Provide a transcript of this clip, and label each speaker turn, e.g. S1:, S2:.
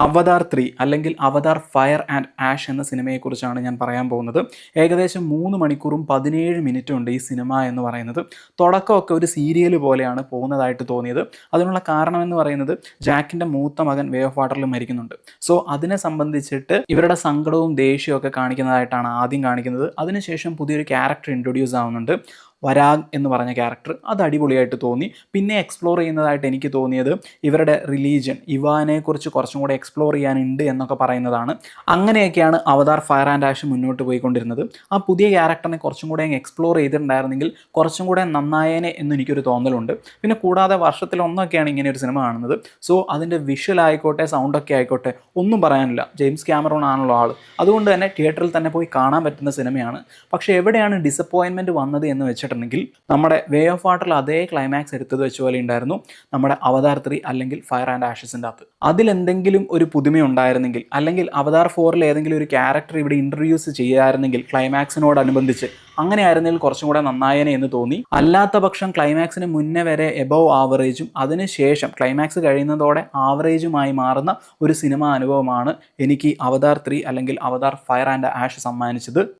S1: അവതാർ 3 അല്ലെങ്കിൽ അവതാർ fire and ash എന്ന സിനിമയെക്കുറിച്ചാണ് ഞാൻ പറയാൻ പോകുന്നത്. ഏകദേശം 3 മണിക്കൂറും 17 മിനിറ്റും ഉണ്ട് ഈ സിനിമ എന്ന് പറയുന്നത്. തുടക്കമൊക്കെ ഒരു സീരിയൽ പോലെയാണ് പോകുന്നതായിട്ട് തോന്നിയത്. അതിനുള്ള കാരണമെന്ന് പറയുന്നത് ജാക്കിൻ്റെ മൂത്ത മകൻ വേ ഓഫ് വാട്ടറിൽ മരിക്കുന്നുണ്ട്. സോ അതിനെ സംബന്ധിച്ചിട്ട് ഇവരുടെ സങ്കടവും ദേഷ്യവും ഒക്കെ കാണിക്കുന്നതായിട്ടാണ് ആദ്യം കാണിക്കുന്നത്. അതിനുശേഷം പുതിയൊരു ക്യാരക്ടർ ഇൻട്രൊഡ്യൂസ് ആവുന്നുണ്ട്. വരാഗ് എന്ന് പറഞ്ഞ ക്യാരക്ടർ. അത് അടിപൊളിയായിട്ട് തോന്നി. പിന്നെ എക്സ്പ്ലോർ ചെയ്യുന്നതായിട്ട് എനിക്ക് തോന്നിയത് ഇവരുടെ റിലീജിയൻ ഇവാനെക്കുറിച്ച് കുറച്ചും കൂടെ എക്സ്പ്ലോർ ചെയ്യാനുണ്ട് എന്നൊക്കെ പറയുന്നതാണ്. അങ്ങനെയൊക്കെയാണ് അവതാർ ഫയർ ആൻഡ് ആഷ് മുന്നോട്ട് പോയിക്കൊണ്ടിരുന്നത്. ആ പുതിയ ക്യാരക്ടറിനെ കുറച്ചും കൂടെ എക്സ്പ്ലോർ ചെയ്തിട്ടുണ്ടായിരുന്നെങ്കിൽ കുറച്ചും കൂടെ നന്നായേനെ എന്ന് എനിക്കൊരു തോന്നലുണ്ട്. പിന്നെ കൂടാതെ വർഷത്തിലൊന്നൊക്കെയാണ് ഇങ്ങനെ ഒരു സിനിമ കാണുന്നത്. സോ അതിൻ്റെ വിഷ്വൽ ആയിക്കോട്ടെ സൗണ്ടൊക്കെ ആയിക്കോട്ടെ ഒന്നും പറയാനില്ല. ജെയിംസ് ക്യാമറോൺ ആണല്ലോ ആൾ. അതുകൊണ്ട് തന്നെ തിയേറ്ററിൽ തന്നെ പോയി കാണാൻ പറ്റുന്ന സിനിമയാണ്. പക്ഷേ എവിടെയാണ് ഡിസപ്പോയിൻമെൻറ്റ് വന്നത് എന്ന് വെച്ചിട്ടുണ്ടെങ്കിൽ നമ്മുടെ വേ ഓഫ് വാട്ടറിൽ അതേ ക്ലൈമാക്സ് എടുത്തത് വെച്ച പോലെ ഉണ്ടായിരുന്നു നമ്മുടെ അവതാർ 3 അല്ലെങ്കിൽ ഫയർ ആൻഡ് ആഷസിൻ്റെ അകത്ത്. അതിലെന്തെങ്കിലും ഒരു പുതുമ ഉണ്ടായിരുന്നെങ്കിൽ അല്ലെങ്കിൽ അവതാർ 4ൽ ഏതെങ്കിലും ഒരു ക്യാരക്ടർ ഇവിടെ ഇൻട്രൊഡ്യൂസ് ചെയ്യാമായിരുന്നെങ്കിൽ ക്ലൈമാക്സിനോടനുബന്ധിച്ച് അങ്ങനെ ആയിരുന്നെങ്കിൽ കുറച്ചും കൂടെ നന്നായേനെ എന്ന് തോന്നി. അല്ലാത്ത പക്ഷം ക്ലൈമാക്സിന് മുന്നേ വരെ എബവ് ആവറേജും അതിനുശേഷം ക്ലൈമാക്സ് കഴിയുന്നതോടെ ആവറേജുമായി മാറുന്ന ഒരു സിനിമ അനുഭവമാണ് എനിക്ക് അവതാർ 3 അല്ലെങ്കിൽ അവതാർ ഫയർ ആൻഡ് ആഷ് സമ്മാനിച്ചത്.